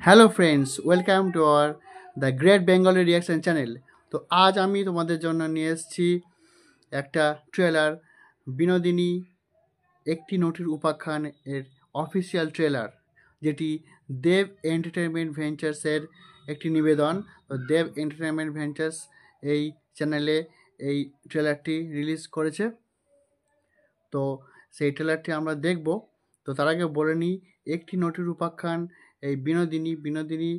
Hello friends, welcome to our the great Bengali reaction channel. তো আজ আমি তোমাদের জন্য নিয়ে এসেছি একটা ট্রেলার, বিনোদিনী একটি নটির উপাখ্যান এর অফিসিয়াল ট্রেলার, যেটি দেব এন্টারটেনমেন্ট ভেঞ্চার্সের একটি নিবেদন। তো দেব এন্টারটেনমেন্ট ভেঞ্চার্স এই চ্যানেলে এই ট্রেলারটি রিলিজ করেছে। তো সেই ট্রেলারটি আমরা দেখব। তো তার আগে বলে নিই, একটি নটির উপাখ্যান এই বিনোদিনী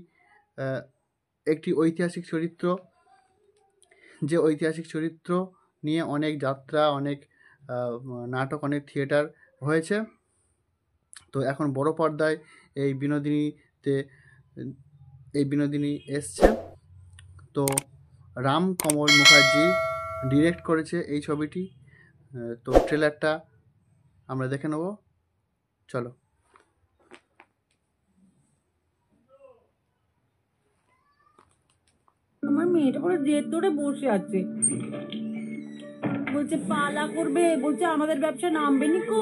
একটি ঐতিহাসিক চরিত্র, যে ঐতিহাসিক চরিত্র নিয়ে অনেক যাত্রা, অনেক নাটক, অনেক থিয়েটার হয়েছে। তো এখন বড় পর্দায় এই বিনোদিনী এসছে। তো রাম কমল মুখার্জি ডিরেক্ট করেছে এই ছবিটি। তো ট্রেলারটা আমরা দেখে নেব, চলো। আমার মেয়েটা পুরো জেদ ধরে বসে আছে, বলছে পালা করবে, বলছে আমাদের ব্যবসা নামবে নিকো।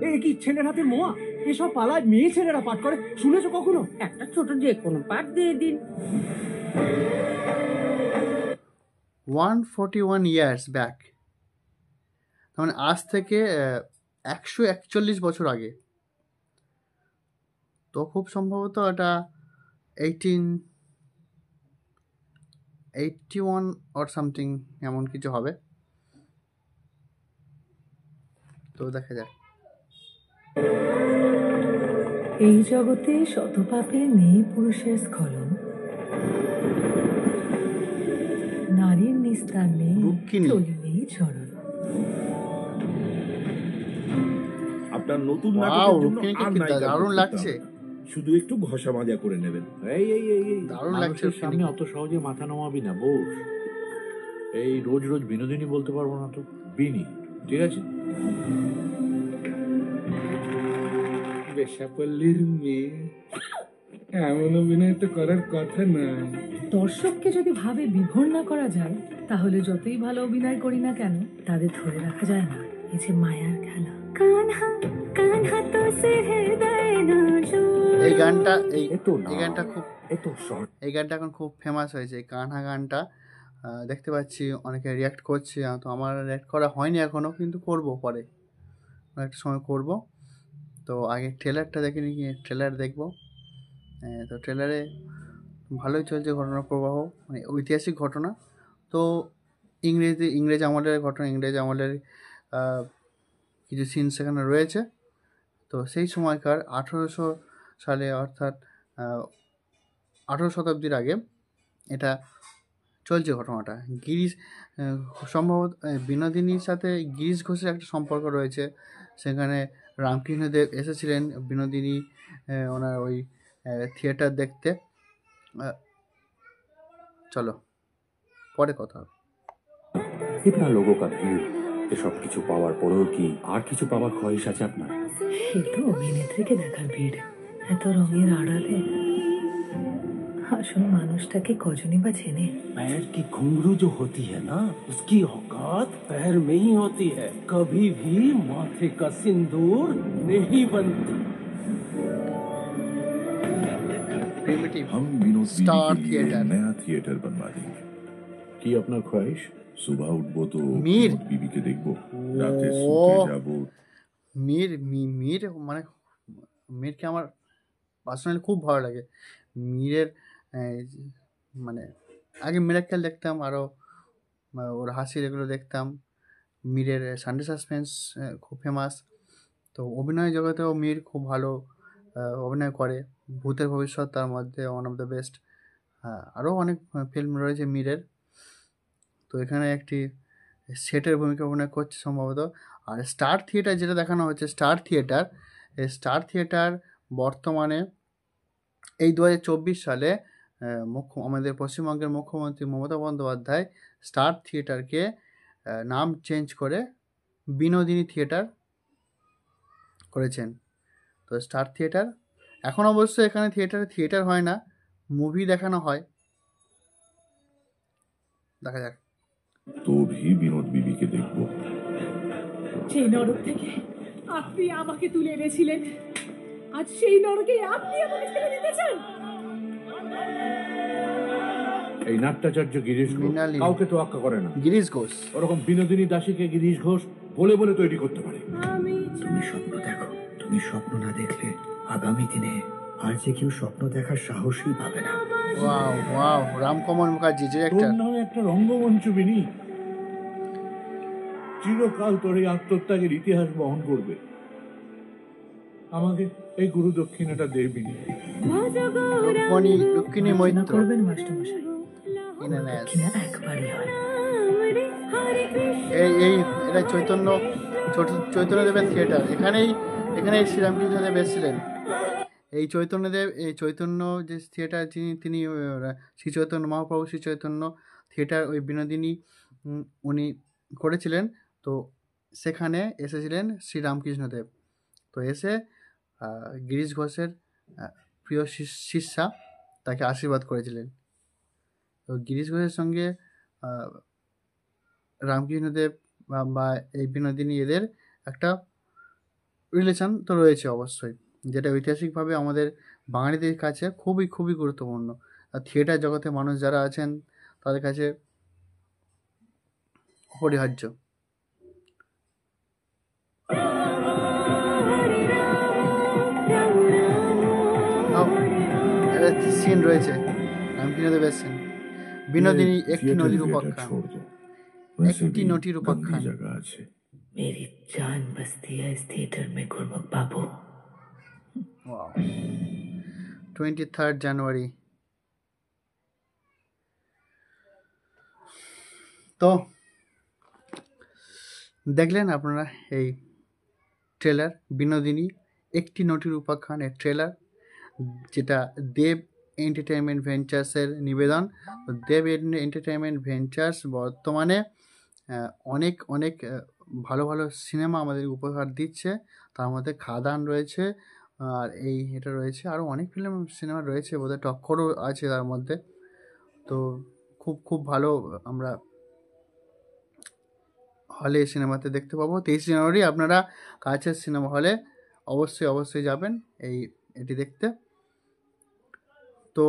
এই কি ছেলের হাতে মোয়া? এসব পালায় মেয়ে ছেলেরা পাঠ করে, শুনেছো কখনো? একটা ছোট যে কোনো পাঠ দিয়ে দিন। 141 ইয়ার্স ব্যাক, মানে আজ থেকে 141 বছর আগে। তো খুব সম্ভবত এটা 1881 অর সামথিং এমন কিছু হবে। তো দেখা যাক। এই জগতে শতপাপে নেই পুরুষের স্খলন, নারীর নিস্তার নেই, চলি নেই চরণ। আপনার নতুন দারুণ লাগছে, শুধু একটু ঘষা মাজা করে নেবেন। এই দারুণ লাগছে। সামনে অত সহজে মাথা নামাবি না বস। এই রোজ রোজ বিনোদিনী বলতে পারবো না তো, বিনি, ঠিক আছে? বেশাপল্লীর মেয়ে, এমন অভিনয় তো করার কথা না। দর্শককে যদি ভাবে বিভোর না করা যায়, তাহলে যতই ভালো অভিনয় করি না কেন, তাদের ধরে রাখা যায় না। এই যে মায়ার খেলা। এই গানটা এখন খুব ফেমাস হয়েছে। এই কানহা গানটা দেখতে পাচ্ছি অনেকে রিয়াক্ট করছে। তো আমার রিয়াক্ট করা হয়নি এখনো, কিন্তু করব পরে, একটা সময় করব। তো আগে ট্রেলারটা দেখে নিই, ট্রেলার দেখব। তো ট্রেলারে ভালোই চলছে ঘটনা প্রবাহ, মানে ঐতিহাসিক ঘটনা। তো ইংরেজ আমলের ঘটনা, ইংরেজ আমলের কিছু সিন সেখানে রয়েছে। তো সেই সময়কার 1800 সালে, অর্থাৎ 18 শতাব্দীর আগে এটা চলছে ঘটনাটা। সম্ভবত বিনোদিনীর সাথে গিরিশ ঘোষের একটা সম্পর্ক রয়েছে। সেখানে রামকৃষ্ণদেব এসেছিলেন বিনোদিনী ওনার ওই থিয়েটার দেখতে। চলো পরে কথা হবে। इतना लोगों का भीड़, এসব কিছু পাওয়ার পরেও কি আর কিছু পাওয়ার খ্বহিশ আছে আপনার? সে তো অভিনেত্রীকে দেখার ভিড়, এত রঙের আড়ালে আসল মানুষটাকে কজনই বা চেনে। पैर की घुंघरू जो होती है ना, उसकी औकात पैर में ही होती है। कभी भी माथे का सिंदूर नहीं बनती। हम विनोद स्टार के लिए थिएटर नया थिएटर बनवा देंगे। কি আপনার খ্বহিশ? सुबह उठबो तो मीर। विनोद बीबी के देखबो, राते सोते जाबो। মীর মানে মীরকে আমার পার্সোনালি খুব ভালো লাগে। মীরের মানে আগে মিরাক্কেল দেখতাম, আরও ওর হাসির এগুলো দেখতাম। মীরের সানডে সাসপেন্স খুব ফেমাস। তো অভিনয় জগতেও মীর খুব ভালো অভিনয় করে। ভূতের ভবিষ্যৎ তার মধ্যে ওয়ান অফ দ্য বেস্ট। আরও অনেক ফিল্ম রয়েছে মীরের। তো এখানে একটি সেটের ভূমিকা অভিনয় করছে সম্ভবত। আর স্টার থিয়েটার যেটা দেখানো হচ্ছে, স্টার থিয়েটার বর্তমানে এই 2024 সালে আমাদের পশ্চিমবঙ্গের মুখ্যমন্ত্রী মমতা বন্দ্যোপাধ্যায় স্টার থিয়েটারকে নাম চেঞ্জ করে বিনোদিনী থিয়েটার করেছেন। তো স্টার থিয়েটার এখন অবশ্য এখানে থিয়েটার হয় না, মুভি দেখানো হয়। দেখা যাক। तो भी विनोद बीबी के देखबो। সেই নরক থেকে আপনি আমাকে তুলে এনেছিলেন, আজ সেই নরকে আপনি আমাকে ছেড়ে দিতে চান? এই নাট্যাচার্য গিরিশ ঘোষ মৃণালী। কাউকে তো আক্কা করে না। গিরিশ ঘোষ। ওরকম বিনোদিনী দাসীকে গিরিশ ঘোষ বলে বলে তৈরি করতে পারে। তুমি স্বপ্ন দেখো, তুমি স্বপ্ন না দেখলে আগামী দিনে আর যে কেউ স্বপ্ন দেখার সাহসই পাবে না। ওয়াও ওয়াও, রামকমল মুখার্জি যে তোর একটা নামে একটা রঙ্গমঞ্চ বিনি, চিরকাল তোর এই আত্মত্যাগের ইতিহাস বহন করবে। আমাকে এই গুরু দক্ষিণাটা দে বিনি। রুক্মিণী মার্জনা মৈত্র। করবেন মাস্টারমশাই, ইনানাস। কিনা একবারই হয়। এই এটা চৈতন্যদেবের থিয়েটার। এখানেই শ্রীরামকৃষ্ণদেব এসেছিলেন। এই চৈতন্য যে থিয়েটার তিনি শ্রী চৈতন্য মহাপ্রভু শ্রী চৈতন্য থিয়েটার ওই বিনোদিনী উনি করেছিলেন। তো সেখানে এসেছিলেন শ্রীরামকৃষ্ণদেব। তো এসে গিরিশ ঘোষের প্রিয় শিষ্যা তাকে আশীর্বাদ করেছিলেন। তো গিরিশ ঘোষের সঙ্গে রামকৃষ্ণদেব বা এই বিনোদিনী এদের একটা রিলেশন তো রয়েছে অবশ্যই, যেটা ঐতিহাসিকভাবে আমাদের বাঙালিদের কাছে খুবই খুবই গুরুত্বপূর্ণ। আর থিয়েটার জগতে মানুষ যারা আছেন তাদের কাছে অপরিহার্য। সিন রয়েছে রামকৃষ্ণদেব এসছেন। বিনোদিনী একটি নদীর উপাখ্যান। একটি নদীর উপাখ্যান। जगह আছে। मेरी जान बसती है इस थिएटर में गुरमुख बाबू। 23 জানুয়ারি। তো দেখলেন আপনারা এই ট্রেলার, বিনোদিনী একটি নদীর উপাখ্যানের ট্রেলার, যেটা দেব এন্টারটেইনমেন্ট ভেঞ্চার্সের নিবেদন। দেব এন্টারটেইনমেন্ট ভেঞ্চার্স বর্তমানে অনেক অনেক ভালো ভালো সিনেমা আমাদের উপহার দিচ্ছে। তার মধ্যে খাদান রয়েছে, আর এটা রয়েছে, আরও অনেক সিনেমা রয়েছে, বোধহয় টক্করও আছে তার মধ্যে। তো খুব খুব ভালো আমরা হলে সিনেমাতে দেখতে পাবো। 23 জানুয়ারি আপনারা কাছের সিনেমা হলে অবশ্যই যাবেন এটি দেখতে। তো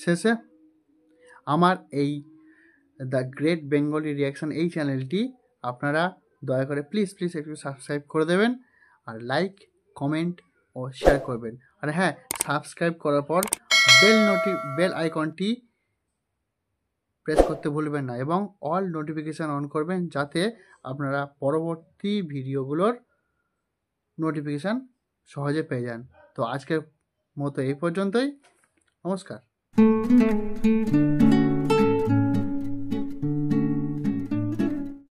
শেষে আমার এই দ্য গ্রেট বেঙ্গলি রিয়াকশন এই চ্যানেলটি আপনারা দয়া করে প্লিজ একটু সাবস্ক্রাইব করে দেবেন, আর লাইক, কমেন্ট ও শেয়ার করবেন। আর হ্যাঁ, সাবস্ক্রাইব করার পর বেল আইকনটি প্রেস করতে ভুলবেন না, এবং অল নোটিফিকেশান অন করবেন, যাতে আপনারা পরবর্তী ভিডিওগুলোর নোটিফিকেশান সহজে পেয়ে যান। তো আজকের মতো এই পর্যন্তই। নমস্কার।